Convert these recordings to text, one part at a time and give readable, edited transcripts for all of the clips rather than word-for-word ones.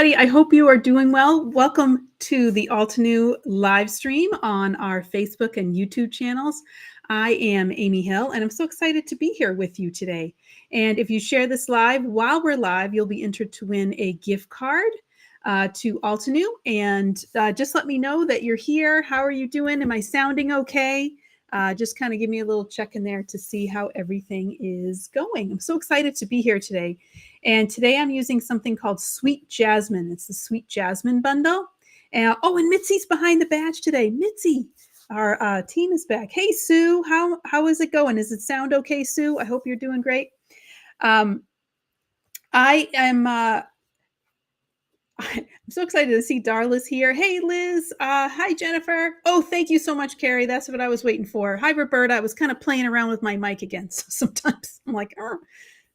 everybody. I hope you are doing well. Welcome to the Altenew live stream on our Facebook and YouTube channels. I am Amy Hill, and I'm so excited to be here with you today. And if you share this live while we're live, you'll be entered to win a gift card to Altenew. And just let me know that you're here. How are you doing? Am I sounding okay? Just kind of give me a little check in there to see how everything is going. I'm so excited to be here today. And today I'm using something called Sweet Jasmine. It's the Sweet Jasmine bundle. And Mitzi's behind the badge today. Mitzi, our team is back. Hey, Sue, how is it going? Does it sound okay, Sue? I hope you're doing great. I am... I'm so excited to see Darla's here. Hey, Liz. Hi, Jennifer. Oh, thank you so much, Carrie. That's what I was waiting for. Hi, Roberta. I was kind of playing around with my mic again. So sometimes I'm like, oh,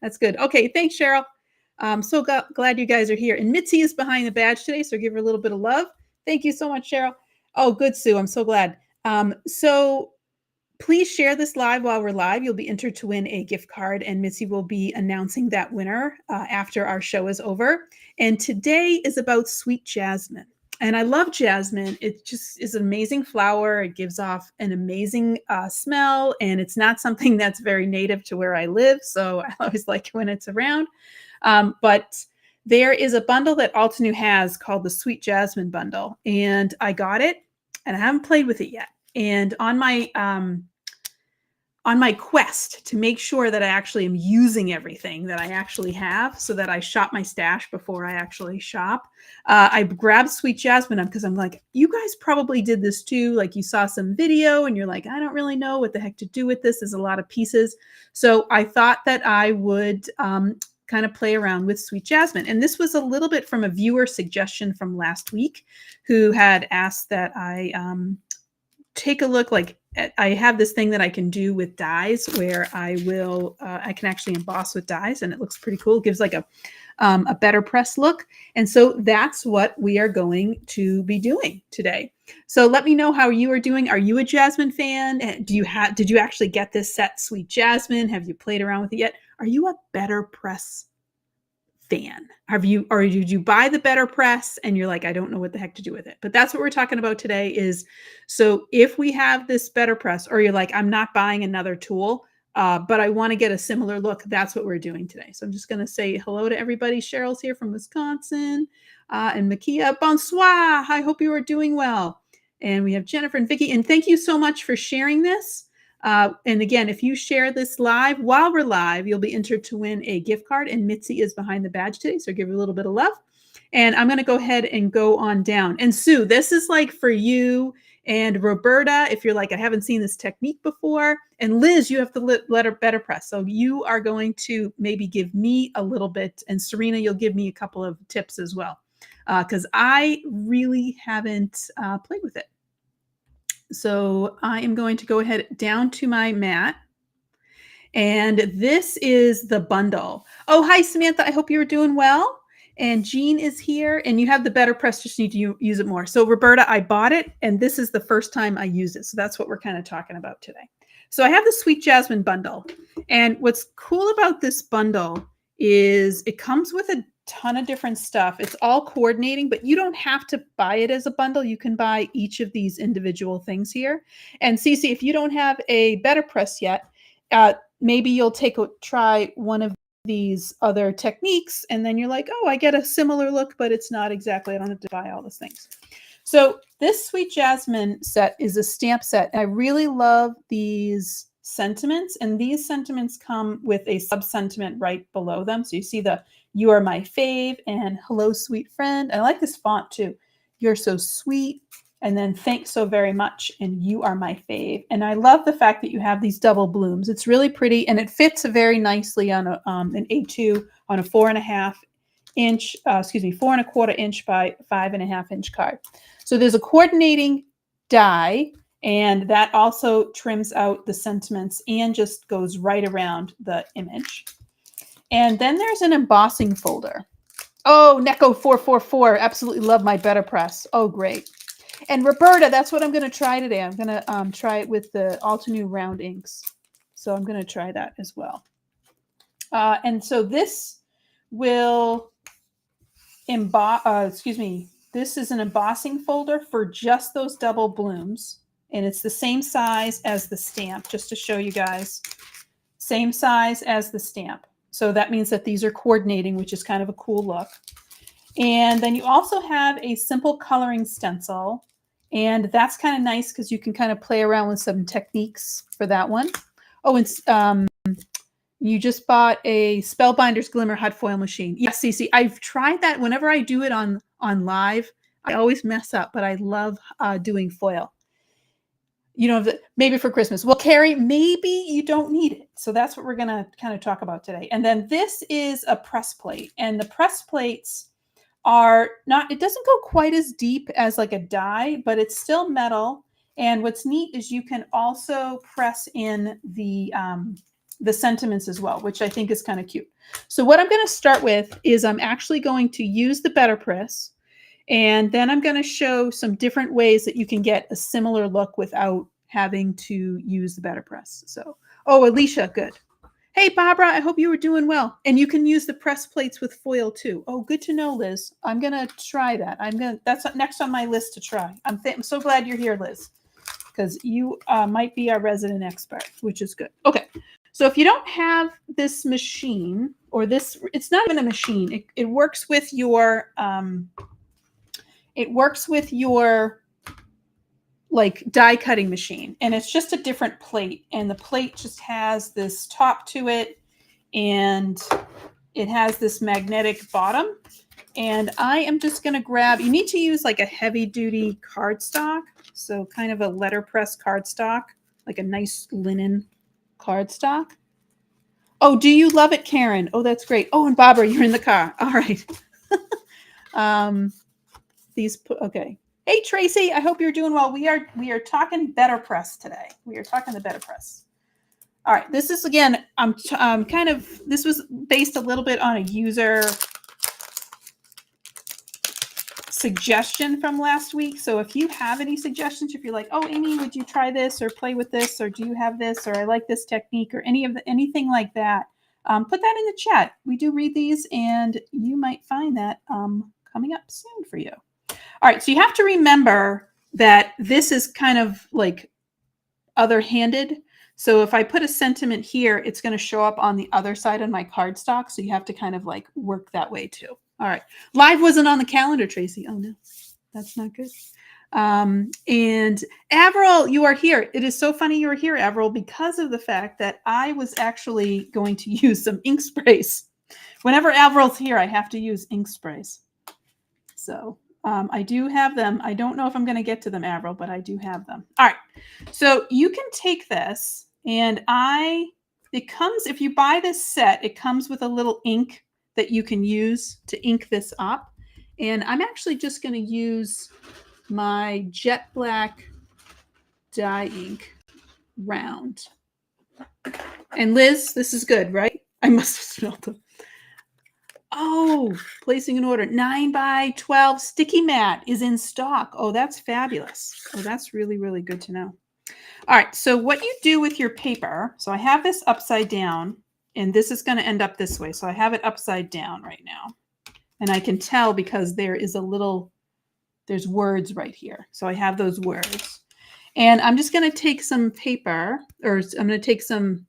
that's good. Okay, thanks, Cheryl. I'm so glad you guys are here. And Mitzi is behind the badge today, so give her a little bit of love. Thank you so much, Cheryl. Oh, good, Sue. I'm so glad. So please share this live while we're live. You'll be entered to win a gift card, and Mitzi will be announcing that winner after our show is over. And today is about Sweet Jasmine. And I love jasmine. It just is an amazing flower. It gives off an amazing smell, and it's not something that's very native to where I live, so I always like when it's around. But there is a bundle that Altenew has called the Sweet Jasmine bundle, and I got it, and I haven't played with it yet. And on my quest to make sure that I actually am using everything that I actually have so that I shop my stash before I actually shop, I grabbed Sweet Jasmine because I'm like, you guys probably did this too. Like you saw some video and you're like, I don't really know what the heck to do with this. There's a lot of pieces. So I thought that I would kind of play around with Sweet Jasmine. And this was a little bit from a viewer suggestion from last week who had asked that I take a look. Like I have this thing that I can do with dies where I can actually emboss with dies, and it looks pretty cool. It gives like a BetterPress look. And so that's what we are going to be doing today. So let me know how you are doing. Are you a Jasmine fan? Did you actually get this set, Sweet Jasmine? Have you played around with it yet? Are you a BetterPress fan? Or did you buy the BetterPress and you're like, I don't know what the heck to do with it? But that's what we're talking about today is, so if we have this BetterPress, or you're like, I'm not buying another tool, but I want to get a similar look, that's what we're doing today. So I'm just going to say hello to everybody. Cheryl's here from Wisconsin, and Makia, bonsoir. I hope you are doing well. And we have Jennifer and Vicki, and thank you so much for sharing this. And again, if you share this live while we're live, you'll be entered to win a gift card, and Mitzi is behind the badge today. So give her a little bit of love. And I'm going to go ahead and go on down. And Sue, this is like for you, and Roberta, if you're like, I haven't seen this technique before. And Liz, you have the letter BetterPress. So you are going to maybe give me a little bit, and Serena, you'll give me a couple of tips as well. Because I really haven't played with it. So I am going to go ahead down to my mat. And this is the bundle. Oh, hi, Samantha. I hope you're doing well. And Jean is here. And you have the BetterPress, just need to use it more. So Roberta, I bought it, and this is the first time I use it. So that's what we're kind of talking about today. So I have the Sweet Jasmine bundle. And what's cool about this bundle is it comes with a ton of different stuff. It's all coordinating, but you don't have to buy it as a bundle. You can buy each of these individual things here. And Cece, if you don't have a BetterPress yet, maybe you'll try one of these other techniques, and then you're like, oh, I get a similar look, but it's not exactly, I don't have to buy all those things. So this Sweet Jasmine set is a stamp set. I really love these sentiments, and these sentiments come with a sub-sentiment right below them. So you see the "You are my fave" and "Hello, sweet friend." I like this font too. "You're so sweet," and then "Thanks so very much," and "You are my fave." And I love the fact that you have these double blooms. It's really pretty, and it fits very nicely on an A2 on a 4.25 inch, 4.25 inch by 5.5 inch card. So there's a coordinating die, and that also trims out the sentiments and just goes right around the image. And then there's an embossing folder. Oh, Neko 444, absolutely love my BetterPress. Oh, great. And Roberta, that's what I'm going to try today. I'm going to try it with the Altenew round inks. So I'm going to try that as well. And so this will this is an embossing folder for just those double blooms. And it's the same size as the stamp, just to show you guys. Same size as the stamp. So that means that these are coordinating, which is kind of a cool look. And then you also have a simple coloring stencil. And that's kind of nice because you can kind of play around with some techniques for that one. Oh, and you just bought a Spellbinders Glimmer hot foil machine. Yes, Cece, I've tried that. Whenever I do it on live, I always mess up, but I love doing foil. You know, maybe for Christmas. Well, Carrie, maybe you don't need it. So that's what we're going to kind of talk about today. And then this is a press plate. And the press plates are not, it doesn't go quite as deep as like a die, but it's still metal. And what's neat is you can also press in the sentiments as well, which I think is kind of cute. So what I'm going to start with is I'm actually going to use the BetterPress. And then I'm going to show some different ways that you can get a similar look without having to use the BetterPress. So, oh, Alicia, good. Hey, Barbara, I hope you were doing well. And you can use the press plates with foil too. Oh, good to know, Liz. I'm going to try that. That's next on my list to try. I'm so glad you're here, Liz, because you might be our resident expert, which is good. Okay. So if you don't have this machine or this, it's not even a machine. It works with your, like die cutting machine, and it's just a different plate, and the plate just has this top to it, and it has this magnetic bottom. And I am just going to grab, you need to use like a heavy duty cardstock. So kind of a letterpress cardstock, like a nice linen cardstock. Oh, do you love it, Karen? Oh, that's great. Oh, and Barbara, you're in the car. All right. Okay. Hey, Tracy, I hope you're doing well. We are talking BetterPress today. We are talking the BetterPress. All right. This is, again, this was based a little bit on a user suggestion from last week. So if you have any suggestions, if you're like, oh, Amy, would you try this or play with this, or do you have this, or I like this technique, or anything like that, put that in the chat. We do read these, and you might find that coming up soon for you. All right, so you have to remember that this is kind of like other-handed. So if I put a sentiment here, it's going to show up on the other side of my cardstock. So you have to kind of like work that way too. All right. Live wasn't on the calendar, Tracy. Oh, no, that's not good. And Avril, you are here. It is so funny you're here, Avril, because of the fact that I was actually going to use some ink sprays. Whenever Avril's here, I have to use ink sprays. So I do have them. I don't know if I'm going to get to them, Avril, but I do have them. All right. So you can take this, and if you buy this set, it comes with a little ink that you can use to ink this up. And I'm actually just going to use my jet black dye ink round. And Liz, this is good, right? I must have smelled them. Oh, placing an order. 9x12 sticky mat is in stock. Oh, that's fabulous. Oh, that's really, really good to know. All right. So what you do with your paper. So I have this upside down, and this is going to end up this way. So I have it upside down right now. And I can tell because there's words right here. So I have those words. And I'm just going to take some paper, or I'm going to take some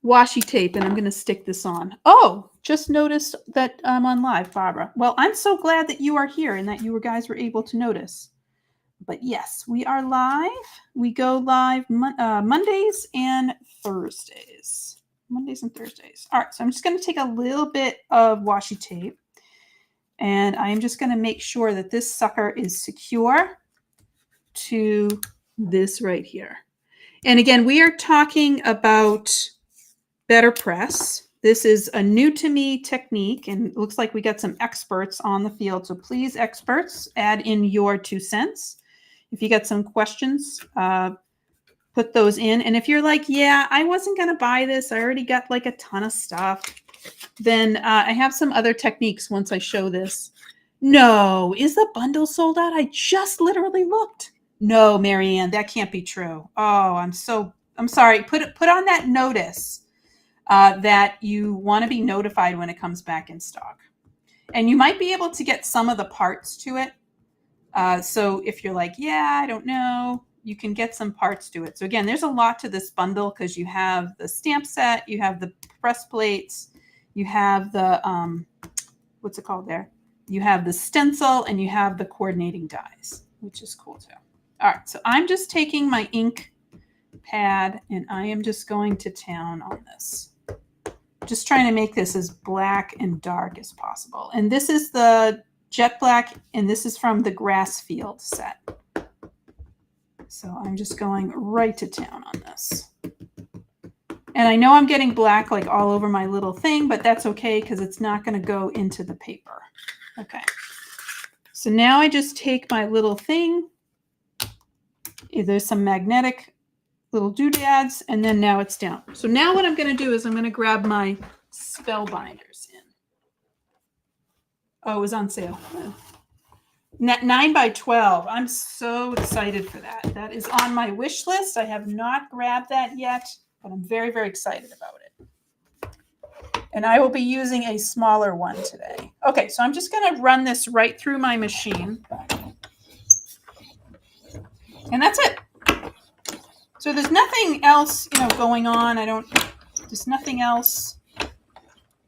washi tape, and I'm going to stick this on. Oh, just noticed that I'm on live, Barbara. Well, I'm so glad that you are here and that you guys were able to notice. But yes, we are live. We go live Mondays and Thursdays. Mondays and Thursdays. All right, so I'm just going to take a little bit of washi tape, and I'm just going to make sure that this sucker is secure to this right here. And again, we are talking about BetterPress. This is a new to me technique, and it looks like we got some experts on the field. So please, experts, add in your 2 cents. If you got some questions, put those in. And if you're like, yeah, I wasn't going to buy this, I already got like a ton of stuff, then I have some other techniques once I show this. No, is the bundle sold out? I just literally looked. No, Marianne, that can't be true. Oh, I'm sorry. Put on that notice that you want to be notified when it comes back in stock. And you might be able to get some of the parts to it. So if you're like, yeah, I don't know, you can get some parts to it. So again, there's a lot to this bundle because you have the stamp set, you have the press plates, you have the, what's it called there? You have the stencil and you have the coordinating dies, which is cool too. All right, so I'm just taking my ink pad and I am just going to town on this. Just trying to make this as black and dark as possible. And this is the jet black, and this is from the grass field set. So I'm just going right to town on this. And I know I'm getting black like all over my little thing, but that's okay because it's not going to go into the paper. Okay. So now I just take my little thing. There's some magnetic little doodads, and then now it's down. So now what I'm going to do is I'm going to grab my spellbinders in. Oh, it was on sale. 9 by 12. I'm so excited for that. That is on my wish list. I have not grabbed that yet, but I'm very, very excited about it. And I will be using a smaller one today. Okay, so I'm just going to run this right through my machine. And that's it. So there's nothing else, going on. There's nothing else.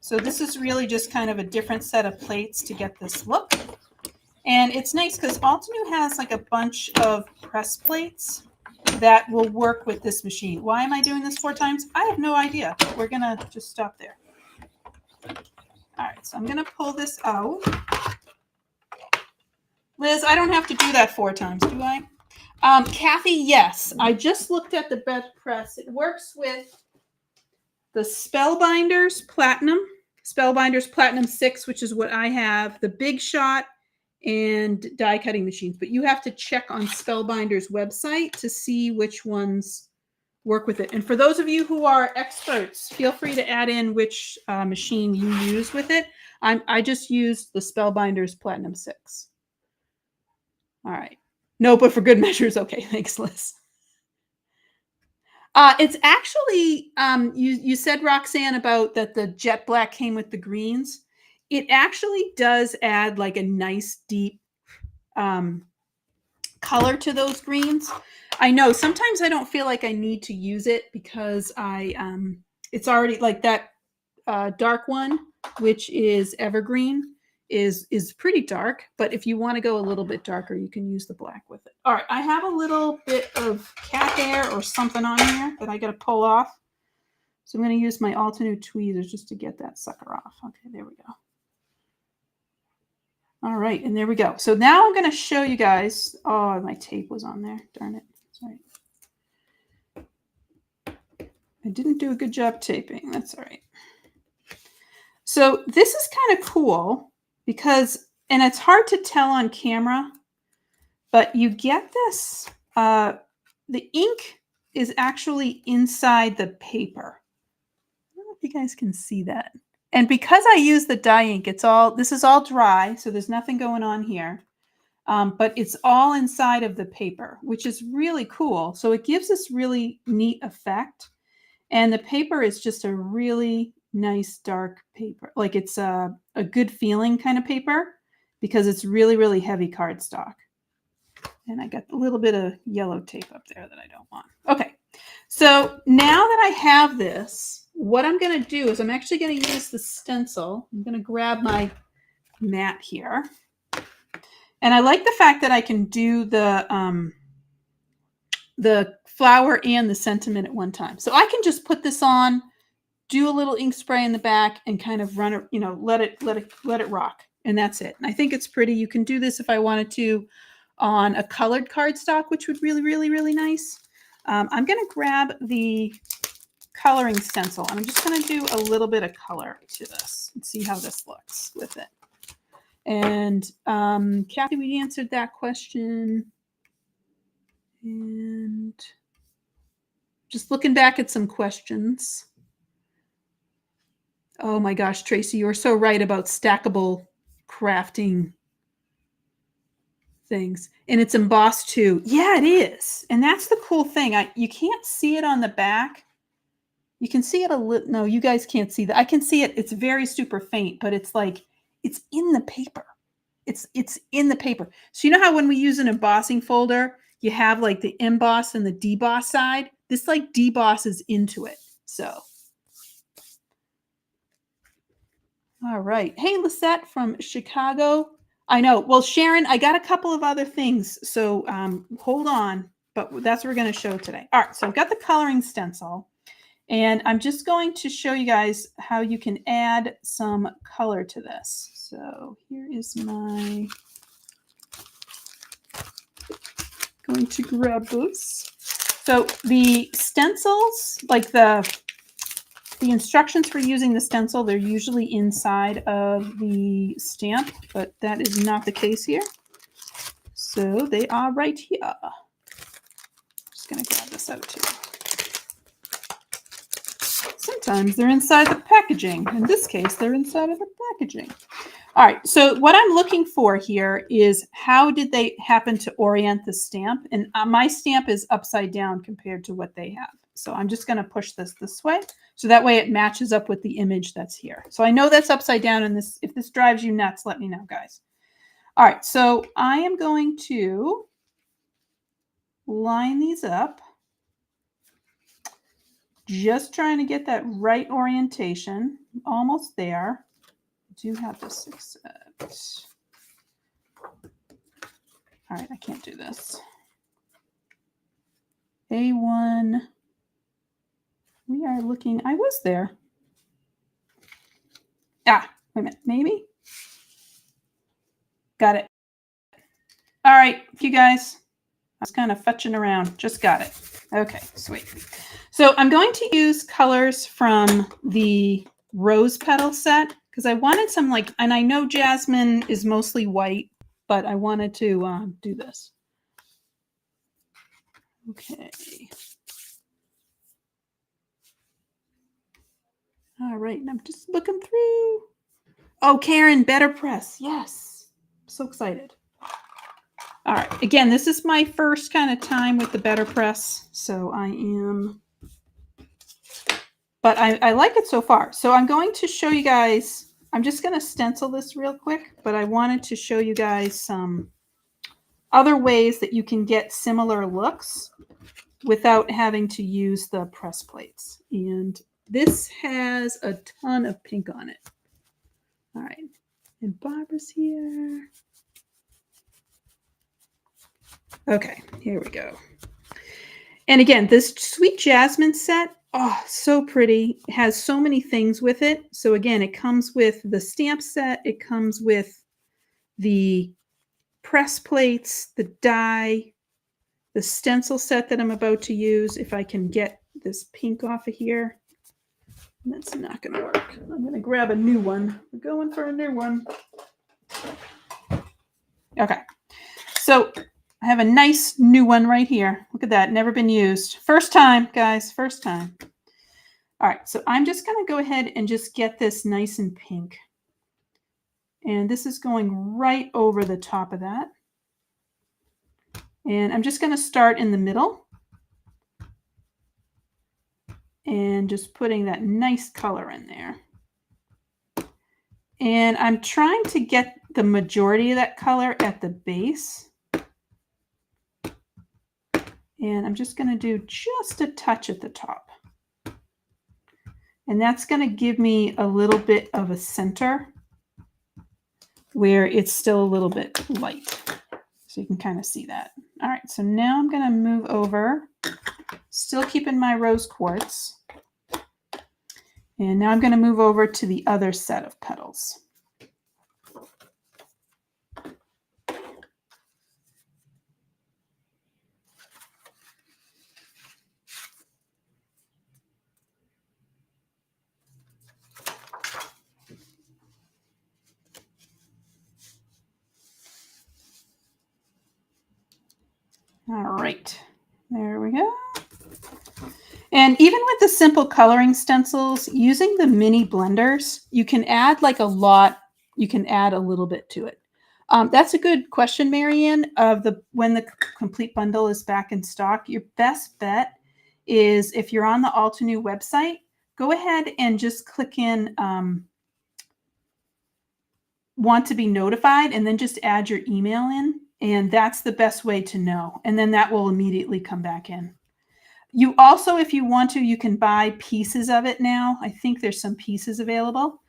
So this is really just kind of a different set of plates to get this look. And it's nice because Altenew has like a bunch of press plates that will work with this machine. Why am I doing this 4 times? I have no idea. We're going to just stop there. All right, so I'm going to pull this out. Liz, I don't have to do that 4 times, do I? Kathy, yes. I just looked at the BetterPress. It works with the Spellbinders Platinum 6, which is what I have, the Big Shot, and die cutting machines. But you have to check on Spellbinders' website to see which ones work with it. And for those of you who are experts, feel free to add in which machine you use with it. I just used the Spellbinders Platinum 6. All right. No, but for good measures. Okay, thanks, Liz. It's actually, you said, Roxanne, about that the jet black came with the greens. It actually does add like a nice deep color to those greens. I know sometimes I don't feel like I need to use it because it's already like that dark one, which is evergreen, is pretty dark. But if you want to go a little bit darker, you can use the black with it. All right, I have a little bit of cat hair or something on here that I got to pull off. So I'm going to use my Altenew tweezers just to get that sucker off. Okay, there we go. All right, and there we go. So now I'm going to show you guys. Oh, my tape was on there. Darn it. Sorry. I didn't do a good job taping. That's all right. So this is kind of cool because, and it's hard to tell on camera, but you get this, the ink is actually inside the paper. I don't know if you guys can see that. And because I use the dye ink, this is all dry, so there's nothing going on here. But it's all inside of the paper, which is really cool. So it gives this really neat effect. And the paper is just a really nice dark paper. Like it's a good feeling kind of paper because it's really, really heavy cardstock. And I got a little bit of yellow tape up there that I don't want. Okay, so now that I have this, what I'm going to do is I'm actually going to use the stencil. I'm going to grab my mat here. And I like the fact that I can do the flower and the sentiment at one time. So I can just put this on, do a little ink spray in the back, and kind of run it, let it rock. And that's it. And I think it's pretty. You can do this if I wanted to on a colored cardstock, which would really, really, really nice. I'm going to grab the coloring stencil, and I'm just going to do a little bit of color to this and see how this looks with it. And Kathy, we answered that question. And just looking back at some questions. Oh my gosh, Tracy, you are so right about stackable crafting things. And it's embossed too. Yeah, it is. And that's the cool thing. You can't see it on the back. You can see it a little. No, you guys can't see that. I can see it. It's very super faint, but it's like It's in the paper. It's in the paper. So you know how when we use an embossing folder, you have like the emboss and the deboss side? This like debosses into it. So, all right. Hey, Lisette from Chicago. I know. Well, Sharon, I got a couple of other things. So hold on. But that's what we're going to show today. All right. So I've got the coloring stencil. And I'm just going to show you guys how you can add some color to this. So here is my, going to grab those. So the stencils, like the instructions for using the stencil, they're usually inside of the stamp, but that is not the case here. So they are right here. I'm just going to grab this out too. Sometimes they're inside the packaging. In this case, they're inside of the packaging. All right, so what I'm looking for here is how did they happen to orient the stamp? And my stamp is upside down compared to what they have. So I'm just going to push this way. So that way it matches up with the image that's here. So I know that's upside down, and this, if this drives you nuts, let me know, guys. All right, so I am going to line these up. Just trying to get that right orientation. Almost there. I do have this accept. All right, I can't do this. A1. We are looking. I was there. Ah, wait a minute. Maybe? Got it. All right, you guys. I was kind of fetching around. Just got it. Okay, sweet. So I'm going to use colors from the rose petal set because I wanted some like, and I know Jasmine is mostly white, but I wanted to do this. Okay. All right, and I'm just looking through. Oh, Karen, BetterPress. Yes. I'm so excited. All right. Again, this is my first kind of time with the BetterPress, so I am, but I like it so far. So I'm going to show you guys, I'm just going to stencil this real quick, but I wanted to show you guys some other ways that you can get similar looks without having to use the press plates. And this has a ton of pink on it. All right. And Barbara's here. Okay, here we go. And again, this Sweet Jasmine set, oh, so pretty. It has so many things with it. So again, it comes with the stamp set. It comes with the press plates, the die, the stencil set that I'm about to use. If I can get this pink off of here. That's not going to work. I'm going to grab a new one. We're going for a new one. Okay. So I have a nice new one right here. Look at that. Never been used. First time, guys. First time. All right. So I'm just going to go ahead and just get this nice and pink. And this is going right over the top of that. And I'm just going to start in the middle. And just putting that nice color in there. And I'm trying to get the majority of that color at the base. And I'm just going to do just a touch at the top. And that's going to give me a little bit of a center where it's still a little bit light. So you can kind of see that. All right, so now I'm going to move over, still keeping my rose quartz. And now I'm going to move over to the other set of petals. All right, there we go. And even with the simple coloring stencils, using the mini blenders, you can add like a lot, you can add a little bit to it. That's a good question, Marianne, of when the complete bundle is back in stock. Your best bet is if you're on the Altenew website, go ahead and just click in want to be notified, and then just add your email in. And that's the best way to know. And then that will immediately come back in. You also, if you want to, you can buy pieces of it now. I think there's some pieces available.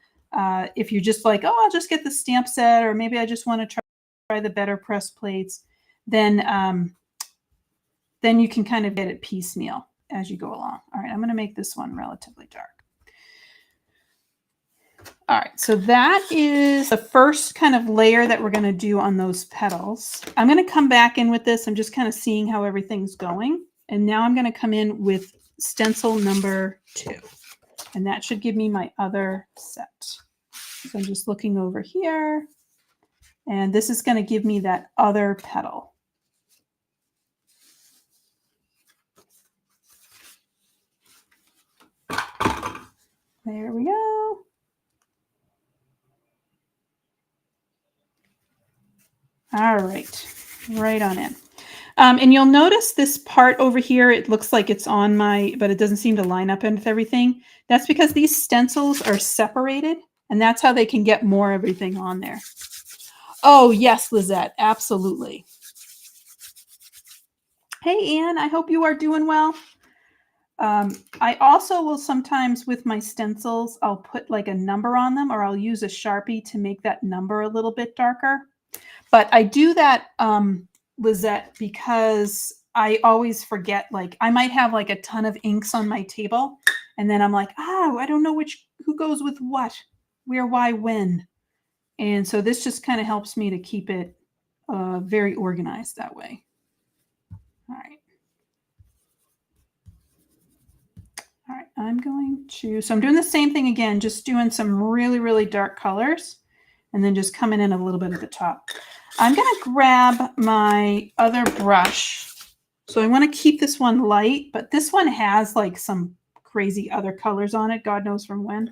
If you're just like, oh, I'll just get the stamp set, or maybe I just want to try the BetterPress plates, then you can kind of get it piecemeal as you go along. All right, I'm going to make this one relatively dark. All right, so that is the first kind of layer that we're going to do on those petals. I'm going to come back in with this. I'm just kind of seeing how everything's going. And now I'm going to come in with stencil number 2. And that should give me my other set. So I'm just looking over here. And this is going to give me that other petal. There we go. All right, right on in. And you'll notice this part over here, it looks like it's on my, but it doesn't seem to line up with everything. That's because these stencils are separated, and that's how they can get more everything on there. Oh, yes, Lizette, absolutely. Hey, Anne, I hope you are doing well. I also will sometimes with my stencils, I'll put like a number on them, or I'll use a Sharpie to make that number a little bit darker. But I do that, Lizette, because I always forget, like I might have like a ton of inks on my table, and then I'm like, oh, I don't know who goes with what, where, why, when. And so this just kind of helps me to keep it very organized that way. All right. All right, I'm going to, so I'm doing the same thing again, just doing some really, really dark colors, and then just coming in a little bit at the top. I'm going to grab my other brush. So I want to keep this one light, but this one has like some crazy other colors on it. God knows from when.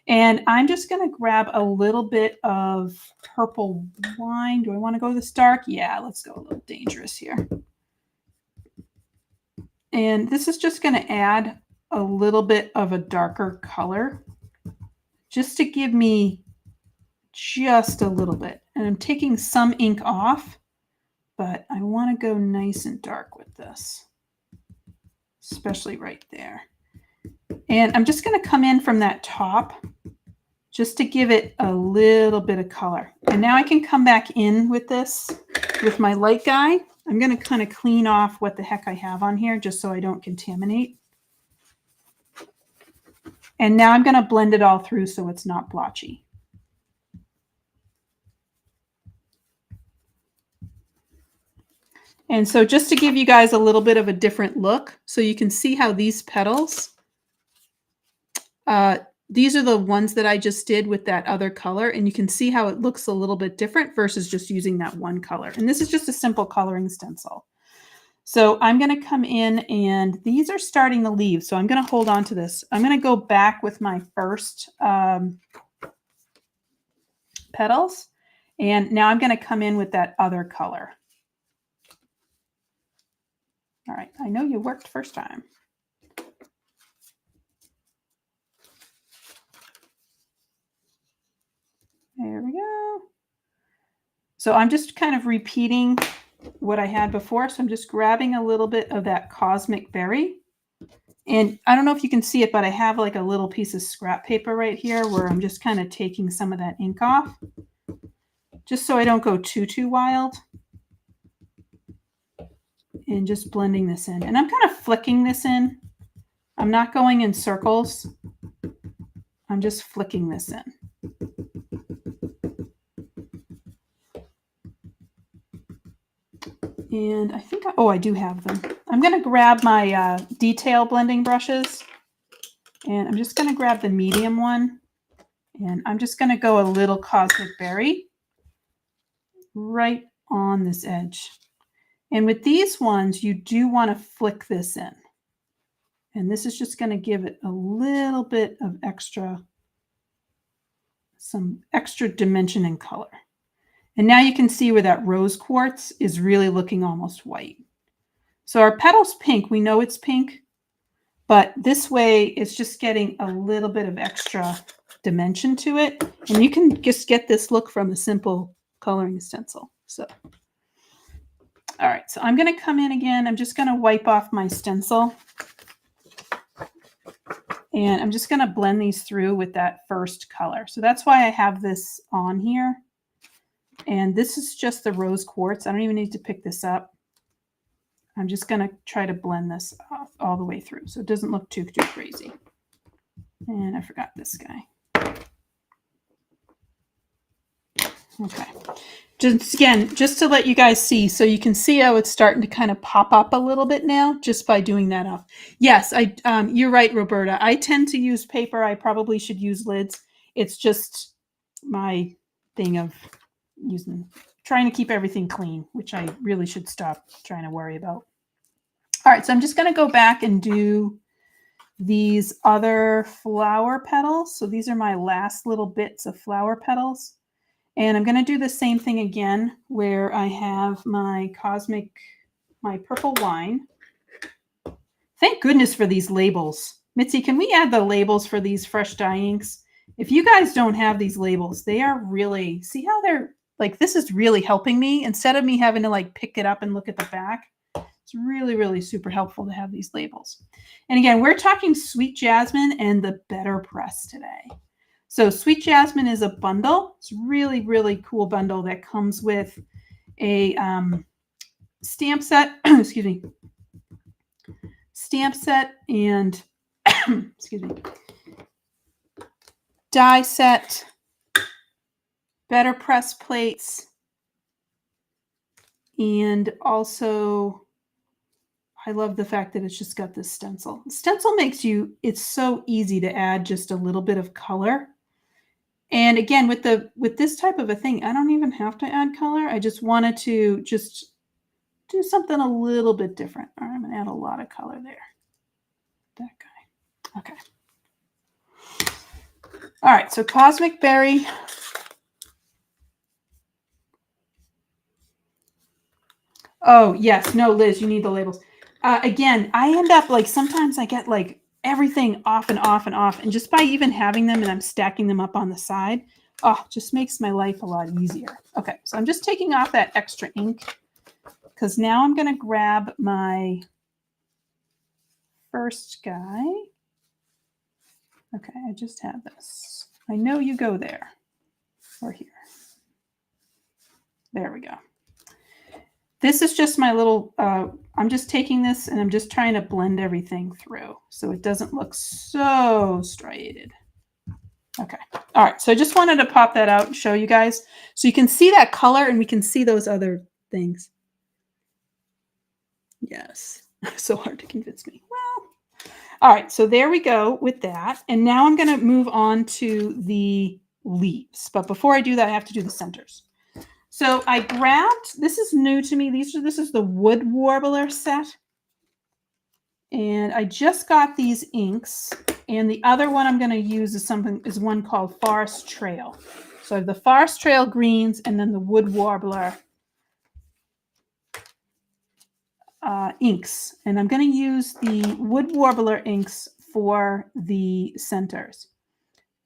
And I'm just going to grab a little bit of purple wine. Do I want to go this dark? Yeah, let's go a little dangerous here. And this is just going to add a little bit of a darker color just to give me just a little bit. And I'm taking some ink off, but I want to go nice and dark with this, especially right there. And I'm just going to come in from that top just to give it a little bit of color. And now I can come back in with this with my light guy. I'm going to kind of clean off what the heck I have on here just so I don't contaminate. And now I'm going to blend it all through so it's not blotchy. And so just to give you guys a little bit of a different look, so you can see how these petals, these are the ones that I just did with that other color, and you can see how it looks a little bit different versus just using that one color. And this is just a simple coloring stencil. So I'm going to come in, and these are starting to leave. So I'm going to hold on to this. I'm going to go back with my first petals, and now I'm going to come in with that other color. All right, I know you worked first time. There we go. So I'm just kind of repeating what I had before. So I'm just grabbing a little bit of that cosmic berry. And I don't know if you can see it, but I have like a little piece of scrap paper right here where I'm just kind of taking some of that ink off, just so I don't go too wild. And just blending this in. And I'm kind of flicking this in. I'm not going in circles. I'm just flicking this in. And I think, I do have them. I'm going to grab my detail blending brushes. And I'm just going to grab the medium one. And I'm just going to go a little cosmic berry right on this edge. And with these ones, you do want to flick this in. And this is just going to give it a little bit of some extra dimension and color. And now you can see where that rose quartz is really looking almost white. So our petal's pink. We know it's pink, but this way it's just getting a little bit of extra dimension to it. And you can just get this look from a simple coloring stencil. So, all right, so I'm going to come in again. I'm just going to wipe off my stencil. And I'm just going to blend these through with that first color. So that's why I have this on here. And this is just the rose quartz. I don't even need to pick this up. I'm just going to try to blend this off all the way through so it doesn't look too crazy. And I forgot this guy. Okay. Just to let you guys see, so you can see how it's starting to kind of pop up a little bit now just by doing that off. Yes, you're right, Roberta. I tend to use paper. I probably should use lids. It's just my thing of trying to keep everything clean, which I really should stop trying to worry about. All right, so I'm just going to go back and do these other flower petals. So these are my last little bits of flower petals. And I'm going to do the same thing again where I have my purple wine. Thank goodness for these labels. Mitzi, can we add the labels for these fresh dye inks? If you guys don't have these labels, they are really, see how they're like, this is really helping me instead of me having to like pick it up and look at the back. It's really, really super helpful to have these labels. And again, we're talking Sweet Jasmine and the BetterPress today. So Sweet Jasmine is a bundle. It's a really, really cool bundle that comes with a stamp set, excuse me, stamp set and, excuse me, die set, BetterPress plates, and also I love the fact that it's just got this stencil. Stencil makes it's so easy to add just a little bit of color. And again, with this type of a thing, I don't even have to add color. I just wanted to just do something a little bit different. All right, I'm going to add a lot of color there. That guy. Okay. All right, so Cosmic Berry. Oh, yes. No, Liz, you need the labels. Again, I end up like sometimes I get like everything off and off and off. And just by even having them and I'm stacking them up on the side, just makes my life a lot easier. Okay, so I'm just taking off that extra ink because now I'm going to grab my first guy. Okay, I just have this. I know you go there or here. There we go. This is just my little, I'm just taking this and I'm just trying to blend everything through so it doesn't look so striated. Okay. All right. So I just wanted to pop that out and show you guys so you can see that color and we can see those other things. Yes. So hard to convince me. Well, all right. So there we go with that. And now I'm going to move on to the leaves. But before I do that, I have to do the centers. So I grabbed, this is new to me. This is the Wood Warbler set. And I just got these inks. And the other one I'm going to use is one called Forest Trail. So I have the Forest Trail greens and then the Wood Warbler inks. And I'm going to use the Wood Warbler inks for the centers.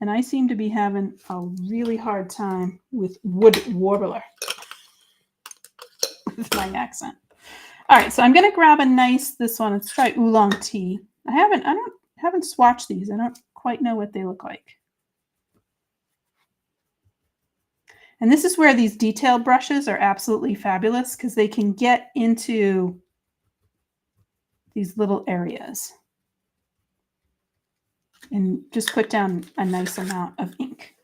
And I seem to be having a really hard time with Wood Warbler. With my accent. All right, so I'm going to grab this one. Let's try Oolong Tea. I haven't swatched these. I don't quite know what they look like. And this is where these detail brushes are absolutely fabulous because they can get into these little areas and just put down a nice amount of ink.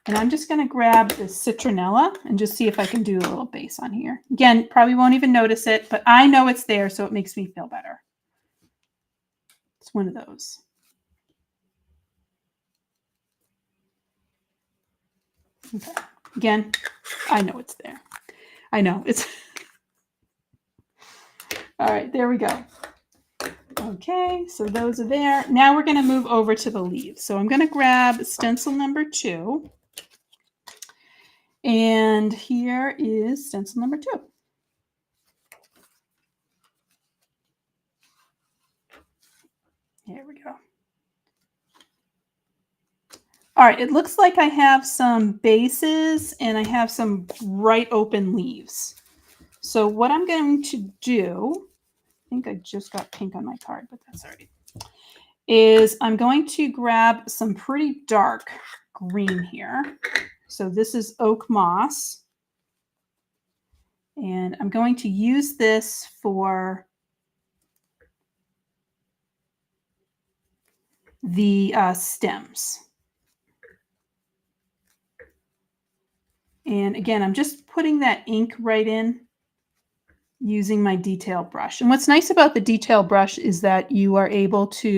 And I'm just going to grab the citronella and just see if I can do a little base on here. Again, probably won't even notice it, but I know it's there, so it makes me feel better. It's one of those. Okay. Again, I know it's there. I know it's. All right, there we go. Okay, so those are there. Now we're going to move over to the leaves. So I'm going to grab stencil number 2. And here is stencil number 2. Here we go. All right, it looks like I have some bases and I have some bright open leaves. So what I'm going to do, I think I just got pink on my card, but that's all right, is I'm going to grab some pretty dark green here. So this is oak moss. And I'm going to use this for the stems. And again, I'm just putting that ink right in using my detail brush. And what's nice about the detail brush is that you are able to,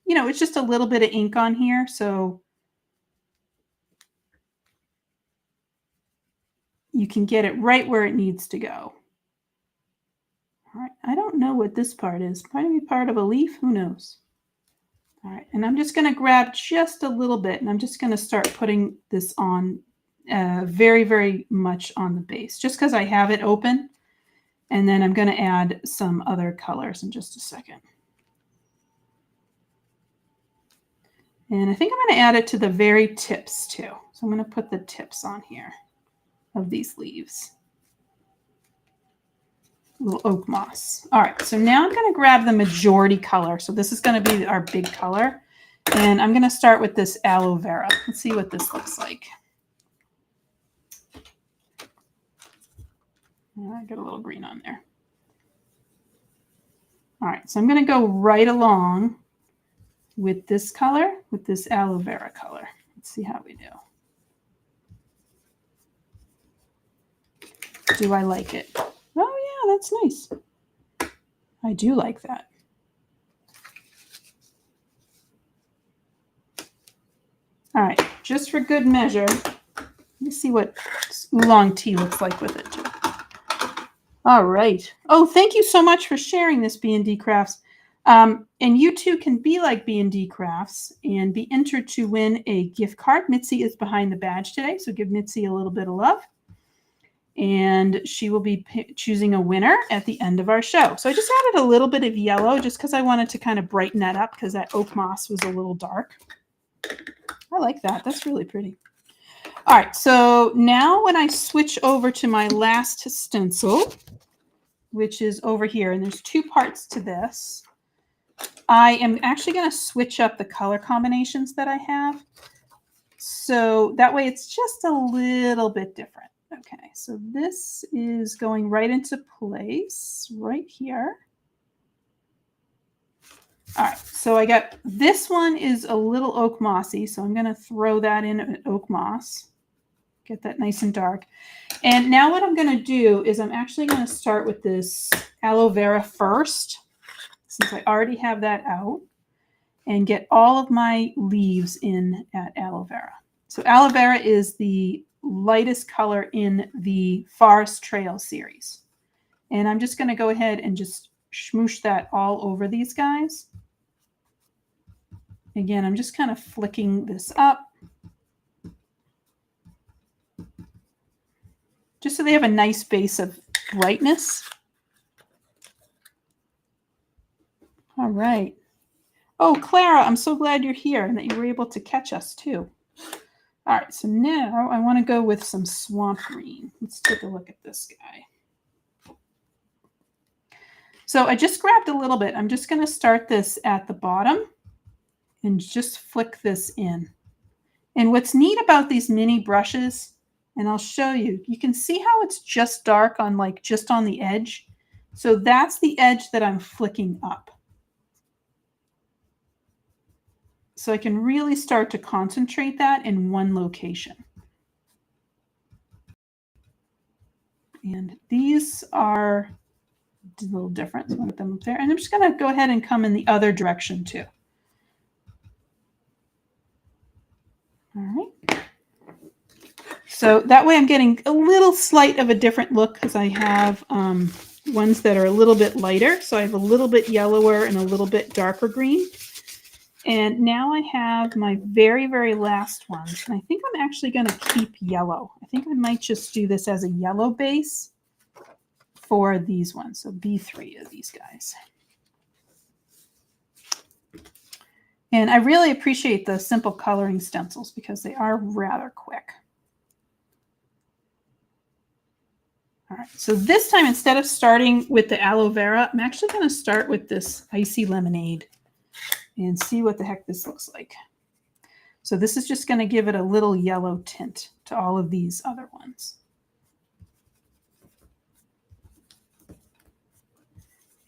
you know, it's just a little bit of ink on here. So you can get it right where it needs to go. All right, I don't know what this part is. Might be part of a leaf, who knows? All right, and I'm just going to grab just a little bit, and I'm just going to start putting this on very, very much on the base, just because I have it open. And then I'm going to add some other colors in just a second. And I think I'm going to add it to the very tips too. So I'm going to put the tips on here of these leaves. Little oak moss. All right, so now I'm going to grab the majority color. So this is going to be our big color. And I'm going to start with this aloe vera. Let's see what this looks like. I got a little green on there. All right, so I'm going to go right along with this color, with this aloe vera color. Let's see how we do. Do I like it? Oh yeah, that's nice. I do like that. All right, just for good measure, let me see what oolong tea looks like with it too. All right. Oh, thank you so much for sharing this, B&D Crafts. And you too can be like B&D Crafts and be entered to win a gift card. Mitzi is behind the badge today, so give Mitzi a little bit of love. And she will be choosing a winner at the end of our show. So I just added a little bit of yellow just because I wanted to kind of brighten that up because that oak moss was a little dark. I like that. That's really pretty. All right, so now when I switch over to my last stencil, which is over here, and there's two parts to this, I am actually going to switch up the color combinations that I have. So that way it's just a little bit different. Okay, so this is going right into place right here. All right, so I got this one is a little oak mossy, so I'm going to throw that in at oak moss. Get that nice and dark. And now what I'm going to do is I'm actually going to start with this aloe vera first, since I already have that out, and get all of my leaves in at aloe vera. So aloe vera is the lightest color in the Forest Trail series. And I'm just going to go ahead and just smoosh that all over these guys. Again, I'm just kind of flicking this up, just so they have a nice base of brightness. All right. Oh, Clara, I'm so glad you're here and that you were able to catch us too. All right, so now I want to go with some swamp green. Let's take a look at this guy. So I just grabbed a little bit. I'm just going to start this at the bottom and just flick this in. And what's neat about these mini brushes, and I'll show you, you can see how it's just dark on like just on the edge. So that's the edge that I'm flicking up. So I can really start to concentrate that in one location. And these are a little different. So I'll put them up there. And I'm just going to go ahead and come in the other direction too. All right. So that way I'm getting a little slight of a different look because I have ones that are a little bit lighter. So I have a little bit yellower and a little bit darker green. And now I have my very, very last one. And I think I'm actually going to keep yellow. I think I might just do this as a yellow base for these ones. So B3 of these guys. And I really appreciate the simple coloring stencils because they are rather quick. All right, so this time, instead of starting with the aloe vera, I'm actually going to start with this icy lemonade and see what the heck this looks like. So this is just going to give it a little yellow tint to all of these other ones.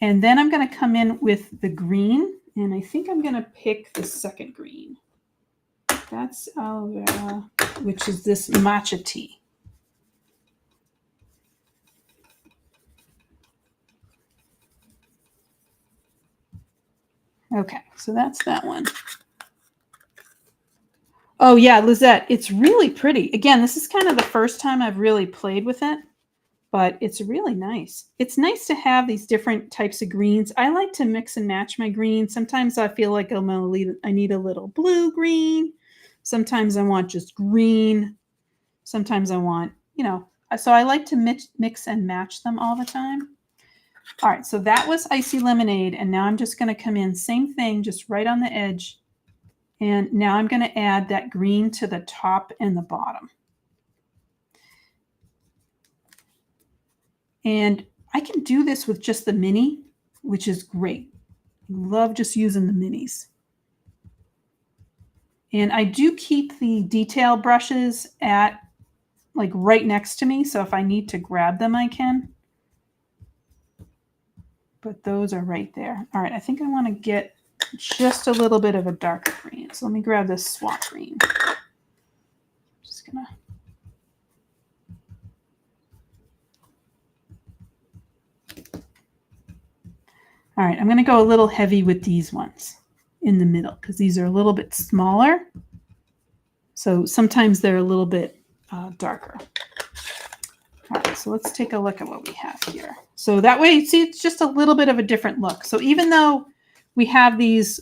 And then I'm going to come in with the green, and I think I'm going to pick the second green. That's aloe vera, which is this matcha tea. Okay, so that's that one. Oh yeah, Lizette, it's really pretty. Again, this is kind of the first time I've really played with it, but it's really nice. It's nice to have these different types of greens. I like to mix and match my greens. Sometimes I feel like I need a little blue green. Sometimes I want just green. Sometimes I want, so I like to mix and match them all the time. All right, so that was icy lemonade, and now I'm just going to come in, same thing, just right on the edge. And now I'm going to add that green to the top and the bottom. And I can do this with just the mini, which is great. I love just using the minis. And I do keep the detail brushes at like right next to me, so if I need to grab them, I can. But those are right there. All right, I think I want to get just a little bit of a darker green. So let me grab this swamp green. Just gonna. All right, I'm going to go a little heavy with these ones in the middle because these are a little bit smaller. So sometimes they're a little bit darker. All right, so let's take a look at what we have here. So that way, you see, it's just a little bit of a different look. So even though we have these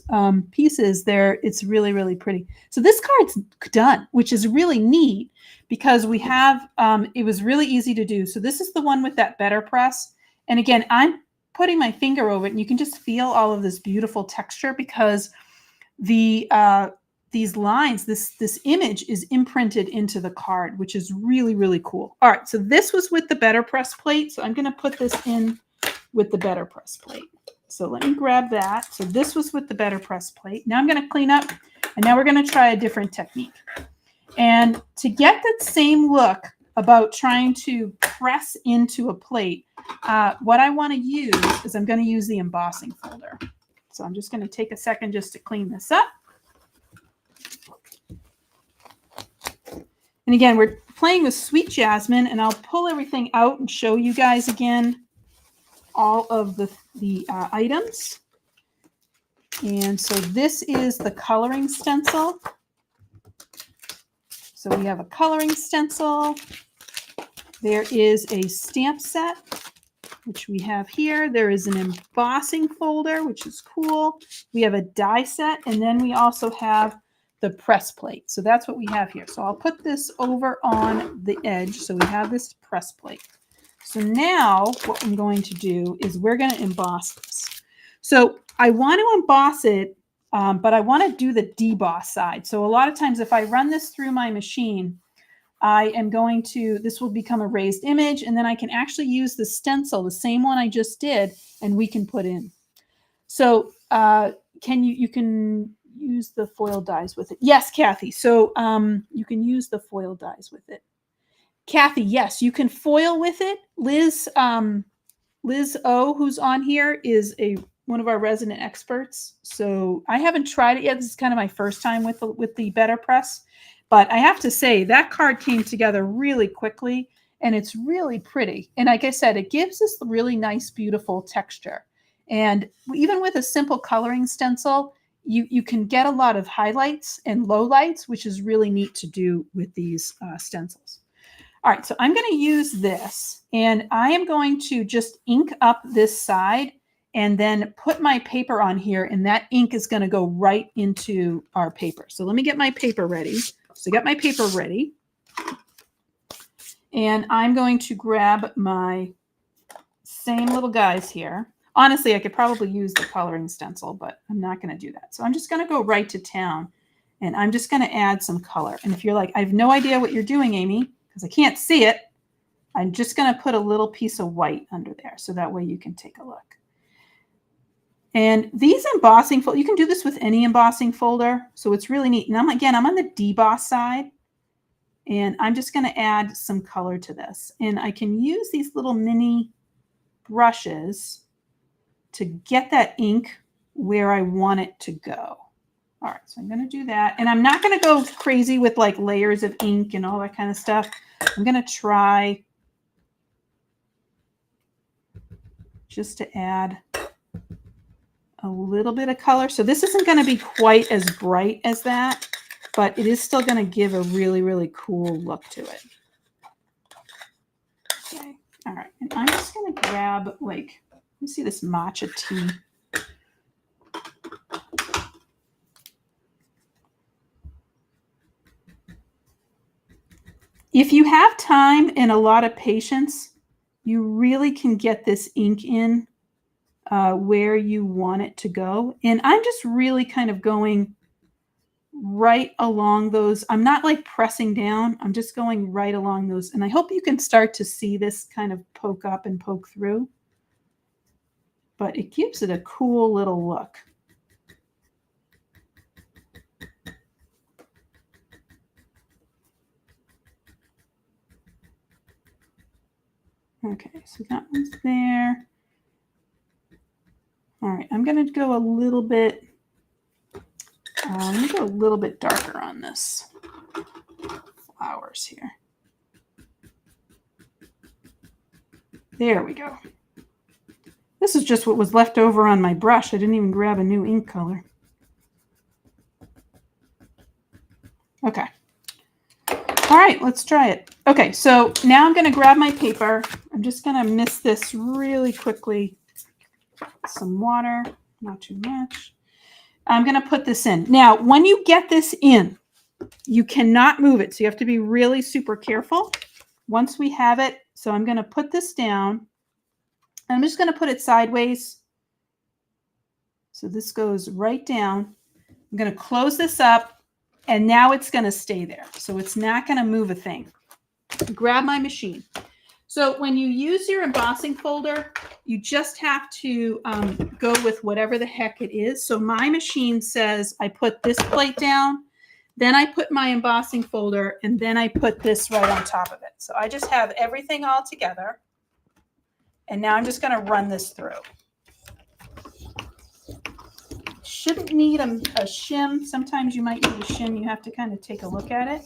pieces there, it's really, really pretty. So this card's done, which is really neat because we have, it was really easy to do. So this is the one with that BetterPress. And again, I'm putting my finger over it and you can just feel all of this beautiful texture because these lines, this image is imprinted into the card, which is really, really cool. All right, so this was with the BetterPress plate. So I'm going to put this in with the BetterPress plate. So let me grab that. So this was with the BetterPress plate. Now I'm going to clean up, and now we're going to try a different technique. And to get that same look about trying to press into a plate, what I want to use is I'm going to use the embossing folder. So I'm just going to take a second just to clean this up. And again, we're playing with Sweet Jasmine, and I'll pull everything out and show you guys again all of the items. And so this is the coloring stencil. So we have a coloring stencil. There is a stamp set, which we have here. There is an embossing folder, which is cool. We have a die set, and then we also have the press plate. So that's what we have here. So I'll put this over on the edge. So we have this press plate. So now what I'm going to do is we're going to emboss this. So I want to emboss it, but I want to do the deboss side. So a lot of times if I run this through my machine, I am going to, this will become a raised image, and then I can actually use the stencil, the same one I just did, and we can put in. So you can use the foil dies with it. Yes, Kathy. So you can use the foil dies with it. Kathy, yes, you can foil with it. Liz O, who's on here, is one of our resident experts. So I haven't tried it yet. This is kind of my first time with the BetterPress. But I have to say that card came together really quickly, and it's really pretty. And like I said, it gives us a really nice, beautiful texture. And even with a simple coloring stencil, you can get a lot of highlights and lowlights, which is really neat to do with these stencils. All right, so I'm going to use this, and I am going to just ink up this side and then put my paper on here, and that ink is going to go right into our paper. So let me get my paper ready. So I got my paper ready, and I'm going to grab my same little guys here. Honestly, I could probably use the coloring stencil, but I'm not going to do that. So I'm just going to go right to town, and I'm just going to add some color. And if you're like, I have no idea what you're doing, Amy, because I can't see it, I'm just going to put a little piece of white under there, so that way you can take a look. And these embossing folders, you can do this with any embossing folder, so it's really neat. And I'm on the deboss side, and I'm just going to add some color to this. And I can use these little mini brushes to get that ink where I want it to go. All right, so I'm going to do that. And I'm not going to go crazy with like layers of ink and all that kind of stuff. I'm going to try just to add a little bit of color. So this isn't going to be quite as bright as that, but it is still going to give a really, really cool look to it. Okay. All right. And I'm just going to grab, like, let me see this matcha tea. If you have time and a lot of patience, you really can get this ink in where you want it to go. And I'm just really kind of going right along those. I'm not like pressing down. I'm just going right along those. And I hope you can start to see this kind of poke up and poke through. But it gives it a cool little look. Okay, so that one's there. All right, I'm going to go a little bit, let me go a little bit darker on this flowers here. There we go. This is just what was left over on my brush. I didn't even grab a new ink color. Okay. All right, let's try it. Okay, so now I'm going to grab my paper. I'm just going to mist this really quickly. Some water, not too much. I'm going to put this in. Now, when you get this in, you cannot move it. So you have to be really super careful once we have it. So I'm going to put this down. I'm just going to put it sideways. So this goes right down. I'm going to close this up, and now it's going to stay there. So it's not going to move a thing. Grab my machine. So when you use your embossing folder, you just have to go with whatever the heck it is. So my machine says I put this plate down, then I put my embossing folder, and then I put this right on top of it. So I just have everything all together. And now I'm just going to run this through. Shouldn't need a shim. Sometimes you might need a shim. You have to kind of take a look at it.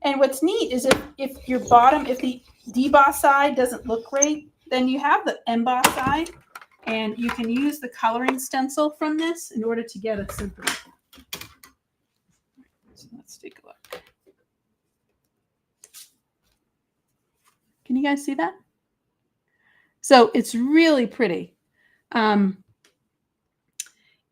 And what's neat is if your bottom, if the deboss side doesn't look great, then you have the emboss side, and you can use the coloring stencil from this in order to get a simple. So let's take a look. Can you guys see that? So it's really pretty.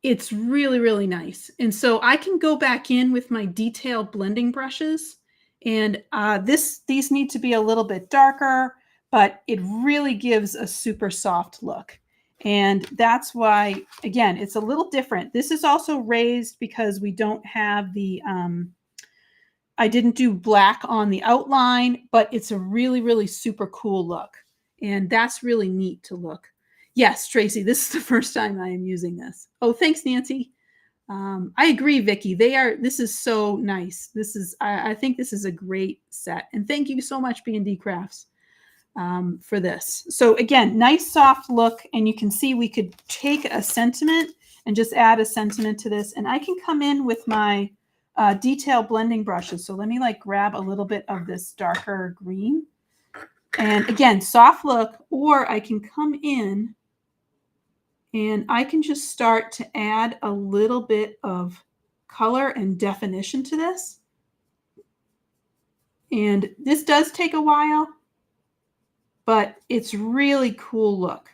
It's really, really nice. And so I can go back in with my detail blending brushes. And these need to be a little bit darker, but it really gives a super soft look. And that's why, again, it's a little different. This is also raised because we don't have the, I didn't do black on the outline, but it's a really, really super cool look. And that's really neat to look. Yes, Tracy, this is the first time I am using this. Oh, thanks, Nancy. I agree, Vicki. This is so nice. This is, I think this is a great set. And thank you so much, B&D Crafts, for this. So again, nice soft look. And you can see we could take a sentiment and just add a sentiment to this. And I can come in with my detail blending brushes. So let me like grab a little bit of this darker green. And again, soft look, or I can come in and I can just start to add a little bit of color and definition to this. And this does take a while, but it's really cool look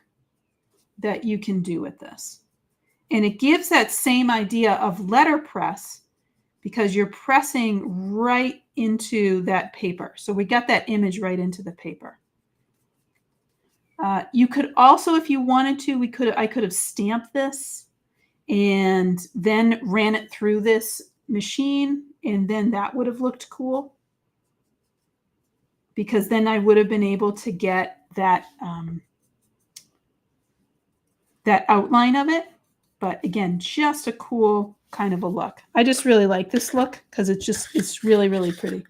that you can do with this. And it gives that same idea of letterpress because you're pressing right into that paper. So we got that image right into the paper. You could also, if you wanted to, I could have stamped this and then ran it through this machine, and then that would have looked cool, because then I would have been able to get that that outline of it. But again, just a cool kind of a look. I just really like this look because it's really, really pretty.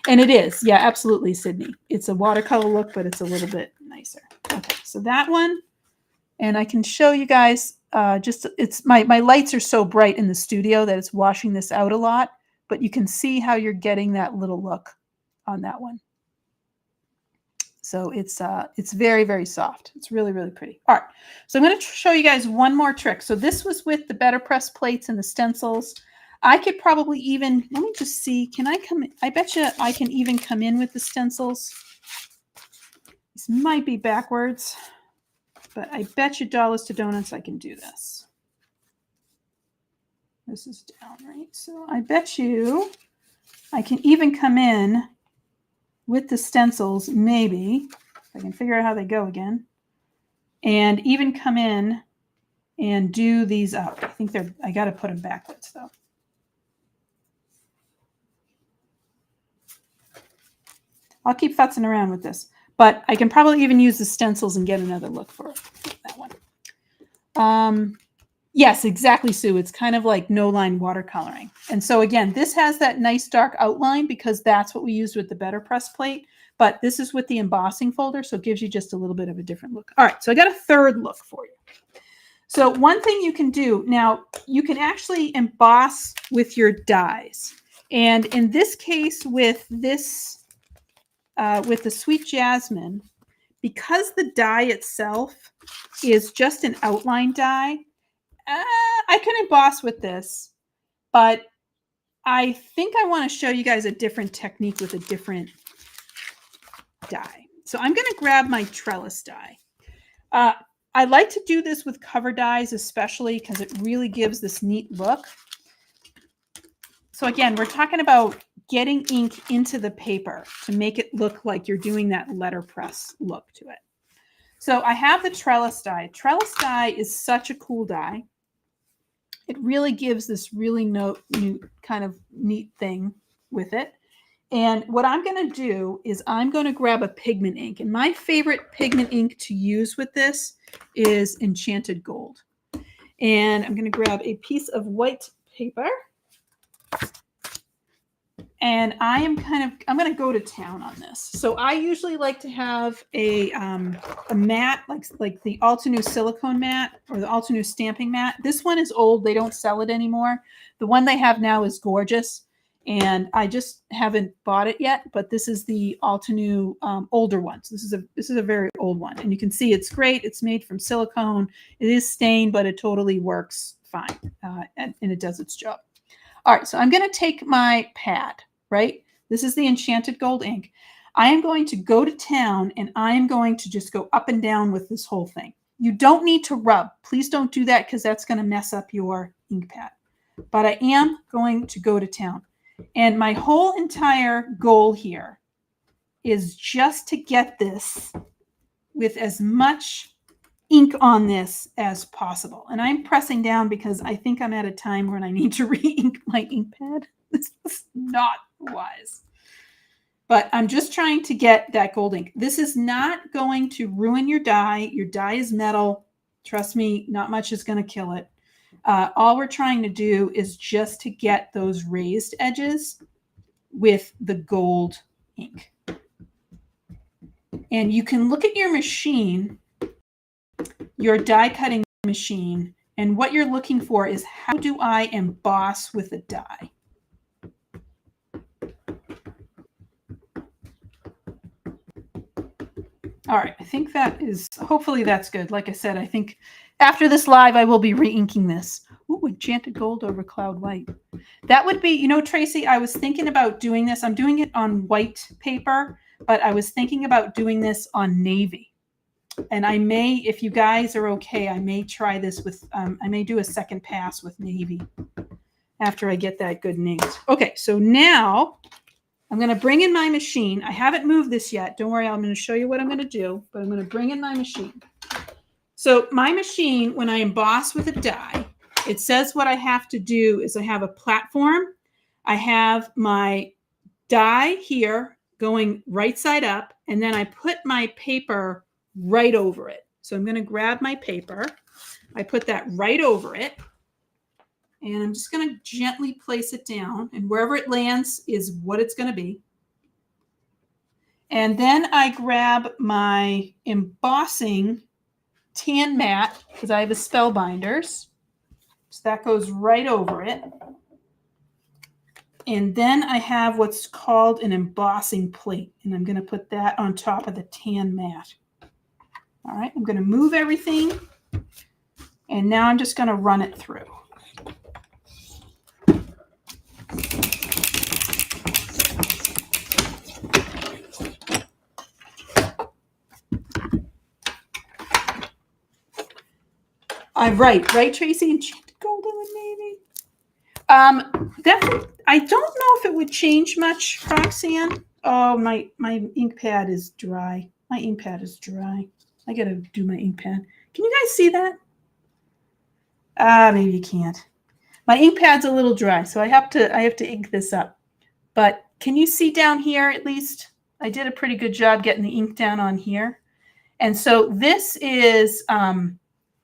And it is. Yeah, absolutely, Sydney. It's a watercolor look, but it's a little bit nicer. Okay, so that one. And I can show you guys it's my lights are so bright in the studio that it's washing this out a lot, but you can see how you're getting that little look on that one. So it's very, very soft. It's really, really pretty. All right. So I'm going to show you guys one more trick. So this was with the BetterPress plates and the stencils. I could probably even, let me just see, can I come in? I bet you I can even come in with the stencils. This might be backwards, but I bet you dollars to donuts I can do this. This is down, right? So I bet you I can even come in with the stencils, maybe, if I can figure out how they go again, and even come in and do these up. I think I got to put them backwards though. I'll keep futzing around with this, but I can probably even use the stencils and get another look for that one. Yes, exactly, Sue. It's kind of like no line watercoloring. And so again, this has that nice dark outline because that's what we used with the BetterPress plate, but this is with the embossing folder, so it gives you just a little bit of a different look. All right, so I got a third look for you. So one thing you can do, now you can actually emboss with your dies. And in this case with this, with the Sweet Jasmine, because the die itself is just an outline die, I can emboss with this, but I think I want to show you guys a different technique with a different die. So I'm going to grab my trellis die. I like to do this with cover dies, especially because it really gives this neat look. So again, we're talking about getting ink into the paper to make it look like you're doing that letterpress look to it. So I have the trellis die. Trellis die is such a cool die. It really gives this really new kind of neat thing with it. And what I'm going to do is I'm going to grab a pigment ink. And my favorite pigment ink to use with this is Enchanted Gold. And I'm going to grab a piece of white paper. And I'm going to go to town on this. So I usually like to have a mat, like the Altenew silicone mat or the Altenew stamping mat. This one is old. They don't sell it anymore. The one they have now is gorgeous. And I just haven't bought it yet, but this is the Altenew older one. So this is a very old one. And you can see it's great. It's made from silicone. It is stained, but it totally works fine. And it does its job. All right, so I'm going to take my pad, right? This is the Enchanted Gold ink. I am going to go to town and I am going to just go up and down with this whole thing. You don't need to rub. Please don't do that because that's going to mess up your ink pad. But I am going to go to town. And my whole entire goal here is just to get this with as much ink on this as possible. And I'm pressing down because I think I'm at a time when I need to re-ink my ink pad. This is not wise. But I'm just trying to get that gold ink. This is not going to ruin your die. Your die is metal. Trust me, not much is going to kill it. All we're trying to do is just to get those raised edges with the gold ink. And you can look at your machine, your die cutting machine, and what you're looking for is how do I emboss with a die? All right, I think that is, hopefully that's good. Like I said, I think after this live, I will be re-inking this. Ooh, Enchanted Gold over Cloud White. That would be, you know, Tracy, I was thinking about doing this. I'm doing it on white paper, but I was thinking about doing this on navy. And I may, if you guys are okay, I may try this with, I may do a second pass with navy after I get that good and inked. Okay, so now I'm going to bring in my machine. I haven't moved this yet. Don't worry, I'm going to show you what I'm going to do, but I'm going to bring in my machine. So my machine, when I emboss with a die, it says what I have to do is I have a platform. I have my die here going right side up, and then I put my paper right over it. So I'm going to grab my paper. I put that right over it, and I'm just going to gently place it down, and wherever it lands is what it's going to be. And then I grab my embossing tan mat, because I have a Spellbinders. So that goes right over it. And then I have what's called an embossing plate, and I'm going to put that on top of the tan mat. All right, I'm going to move everything, and now I'm just going to run it through. Right, Tracy? Enchanted golden and navy. That I don't know if it would change much, Roxanne. Oh, my ink pad is dry. My ink pad is dry. I gotta do my ink pad. Can you guys see that? Maybe you can't. My ink pad's a little dry, so I have to ink this up. But can you see down here at least? I did a pretty good job getting the ink down on here. And so this is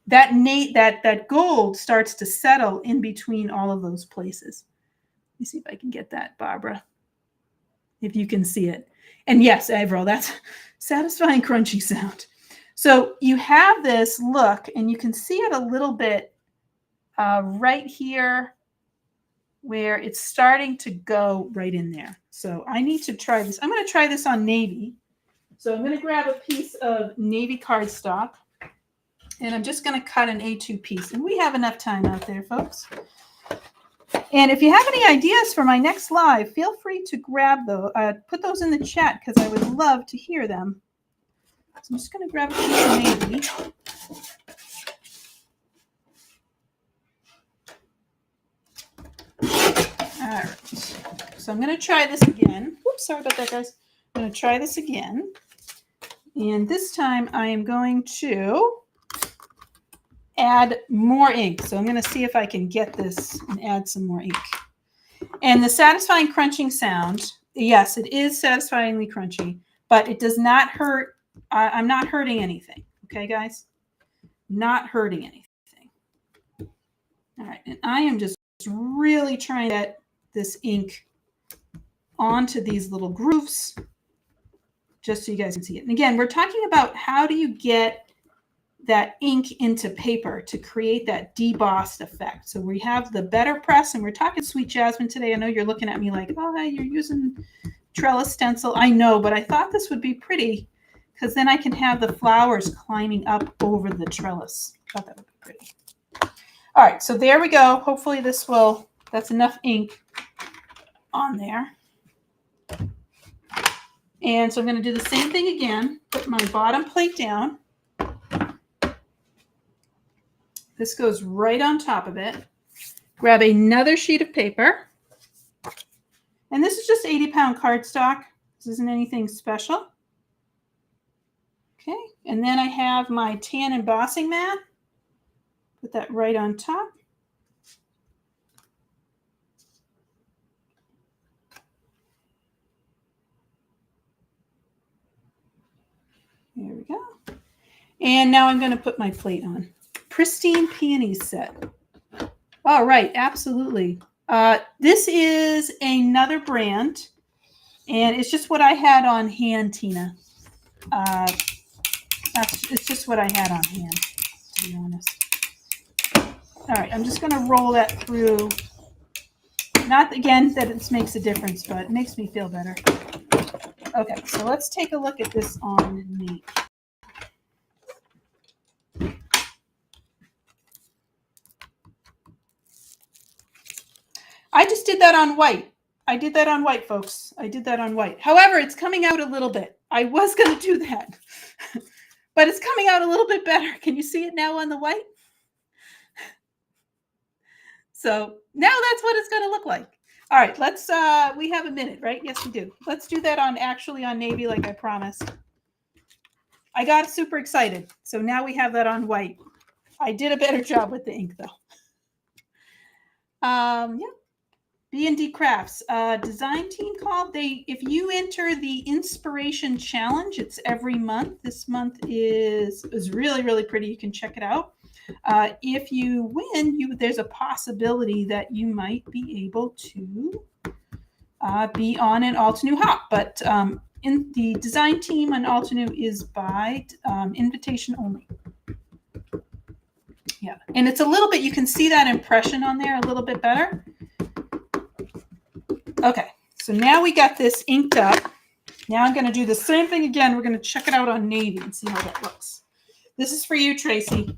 that gold starts to settle in between all of those places. Let me see if I can get that, Barbara, if you can see it. And yes, Avril, that's satisfying crunchy sound. So you have this look, and you can see it a little bit right here where it's starting to go right in there. So I need to try this. I'm going to try this on navy. So I'm going to grab a piece of navy cardstock, and I'm just going to cut an A2 piece. And we have enough time out there, folks. And if you have any ideas for my next live, feel free to grab those, put those in the chat, because I would love to hear them. So I'm just going to grab a piece of navy. All right. So I'm going to try this again. Whoops, sorry about that, guys. I'm going to try this again. And this time I am going to add more ink. So I'm going to see if I can get this and add some more ink. And the satisfying crunching sound, yes, it is satisfyingly crunchy, but it does not hurt. I'm not hurting anything. Okay, guys? Not hurting anything. All right. And I am just really trying to get this ink onto these little grooves just so you guys can see it. And again, we're talking about how do you get that ink into paper to create that debossed effect. So we have the BetterPress, and we're talking Sweet Jasmine today. I know you're looking at me like, oh, you're using trellis stencil. I know, but I thought this would be pretty because then I can have the flowers climbing up over the trellis. I thought that would be pretty. All right, so there we go. Hopefully that's enough ink on there. And so I'm going to do the same thing again. Put my bottom plate down. This goes right on top of it. Grab another sheet of paper. And this is just 80-pound cardstock. This isn't anything special. Okay, and then I have my tan embossing mat. Put that right on top. There we go. And now I'm going to put my plate on. Pristine Peonies set. All right, absolutely. This is another brand, and it's just what I had on hand, Tina. It's just what I had on hand, to be honest. All right, I'm just going to roll that through. Not, again, that it makes a difference, but it makes me feel better. Okay, so let's take a look at this on me. I just did that on white. I did that on white, folks. I did that on white. However, it's coming out a little bit. I was going to do that, but it's coming out a little bit better. Can you see it now on the white? So now that's what it's going to look like. All right, let's, we have a minute, right? Yes, we do. Let's do that on navy like I promised. I got super excited. So now we have that on white. I did a better job with the ink though. Yeah. B&D Crafts design team call. If you enter the inspiration challenge, it's every month. This month is really, really pretty. You can check it out. If you win, there's a possibility that you might be able to be on an Altenew hop. But in the design team on Altenew is by invitation only. Yeah, and it's a little bit, you can see that impression on there a little bit better. Okay, so now we got this inked up. Now I'm going to do the same thing again. We're going to check it out on navy and see how that looks. This is for you, Tracy.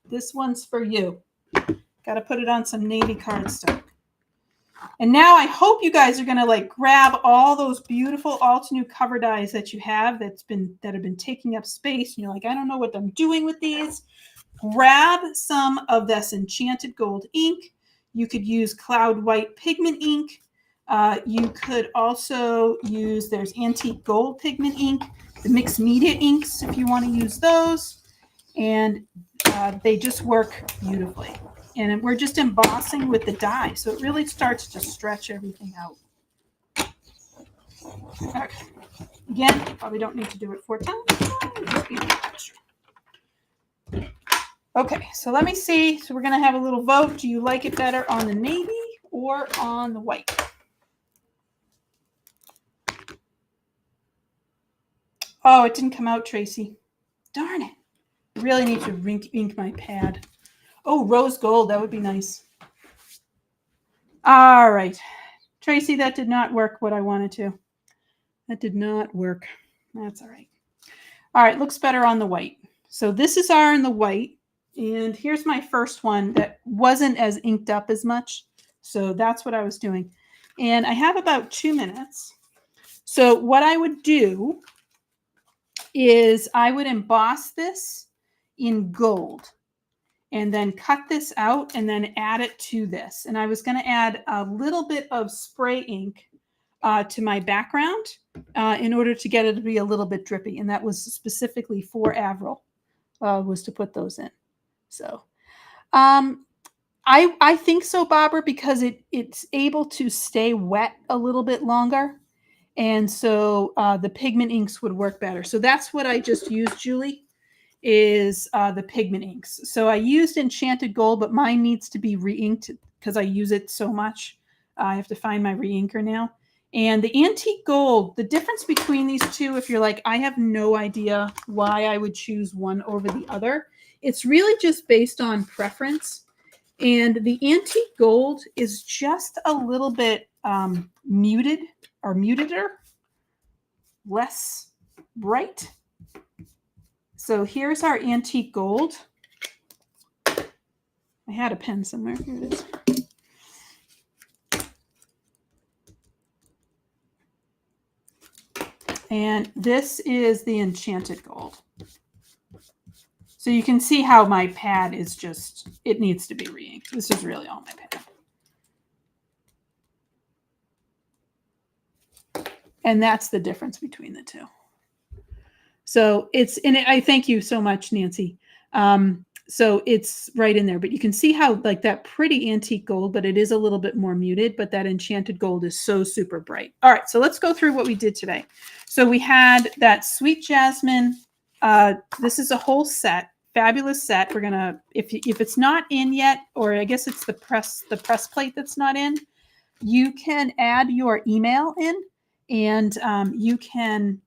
This one's for you. Got to put it on some navy cardstock. And now I hope you guys are going to like grab all those beautiful Altenew cover dies that you have that have been taking up space. And you're like, I don't know what I'm doing with these. Grab some of this enchanted gold ink. You could use cloud white pigment ink. You could also use, there's antique gold pigment ink, the mixed media inks if you want to use those. And they just work beautifully. And we're just embossing with the die. So it really starts to stretch everything out. Okay. Again, probably don't need to do it 4 times. Just be extra. Okay, so let me see. So we're going to have a little vote. Do you like it better on the navy or on the white? Oh, it didn't come out, Tracy. Darn it. I really need to ink my pad. Oh, rose gold. That would be nice. All right. Tracy, that did not work what I wanted to. That did not work. That's all right. All right, looks better on the white. So this is our in the white. And here's my first one that wasn't as inked up as much. So that's what I was doing. And I have about 2 minutes. So what I would do is I would emboss this in gold and then cut this out and then add it to this. And I was going to add a little bit of spray ink to my background in order to get it to be a little bit drippy. And that was specifically for Avril, was to put those in. So I think so, Barbara, because it's able to stay wet a little bit longer. And so the pigment inks would work better. So that's what I just used, Julie, is the pigment inks. So I used Enchanted Gold, but mine needs to be re-inked because I use it so much. I have to find my re-inker now. And the Antique Gold, the difference between these two, if you're like, I have no idea why I would choose one over the other, it's really just based on preference. And the Antique Gold is just a little bit muted or muteder, less bright. So here's our Antique Gold. I had a pen somewhere. Here it is. And this is the Enchanted Gold. So you can see how my pad is just, it needs to be re-inked. This is really all my pad. And that's the difference between the two. So it's, and I thank you so much, Nancy. So it's right in there, but you can see how like that pretty antique gold, but it is a little bit more muted, but that enchanted gold is so super bright. All right, so let's go through what we did today. So we had that Sweet Jasmine. This is a whole set, fabulous set. We're gonna, if it's not in yet, or I guess it's the press plate that's not in, you can add your email in, and you can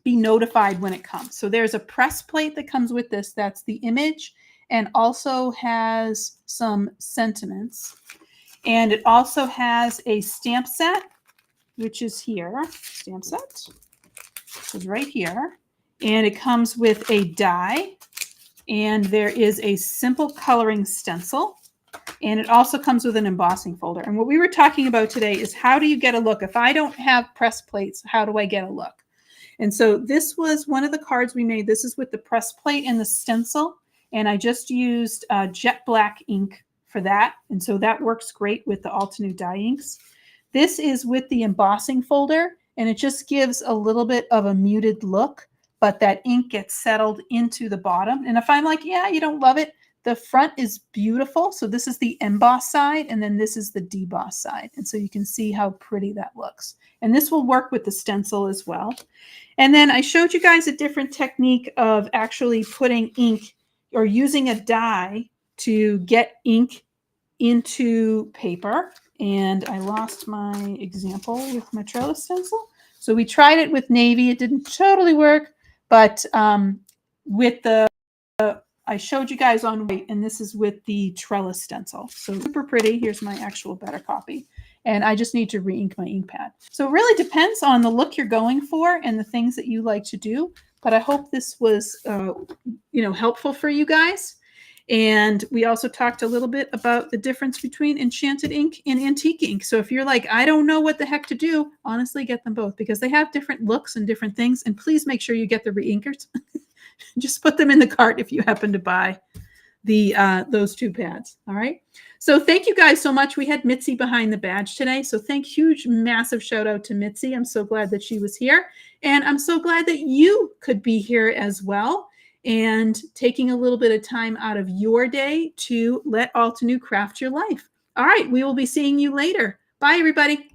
be notified when it comes. So there's a press plate that comes with this. That's the image, and also has some sentiments. And it also has a stamp set, which is here. Stamp set, which is right here. And it comes with a die. And there is a simple coloring stencil. And it also comes with an embossing folder. And what we were talking about today is how do you get a look? If I don't have press plates, how do I get a look? And so this was one of the cards we made. This is with the press plate and the stencil. And I just used jet black ink for that. And so that works great with the Altenew dye inks. This is with the embossing folder, and it just gives a little bit of a muted look, but that ink gets settled into the bottom. And if I'm like, yeah, you don't love it, the front is beautiful. So this is the emboss side, and then this is the deboss side. And so you can see how pretty that looks. And this will work with the stencil as well. And then I showed you guys a different technique of actually putting ink or using a die to get ink into paper. And I lost my example with my trellis stencil. So we tried it with navy. It didn't totally work, but with the I showed you guys on white, and this is with the trellis stencil. So super pretty. Here's my actual better copy. And I just need to re-ink my ink pad. So it really depends on the look you're going for and the things that you like to do. But I hope this was helpful for you guys. And we also talked a little bit about the difference between enchanted ink and antique ink. So if you're like, I don't know what the heck to do, honestly, get them both because they have different looks and different things. And please make sure you get the re-inkers. Just put them in the cart if you happen to buy those two pads. All right. So thank you guys so much. We had Mitzi behind the badge today. So huge, massive shout out to Mitzi. I'm so glad that she was here. And I'm so glad that you could be here as well and taking a little bit of time out of your day to let Altenew craft your life. All right. We will be seeing you later. Bye, everybody.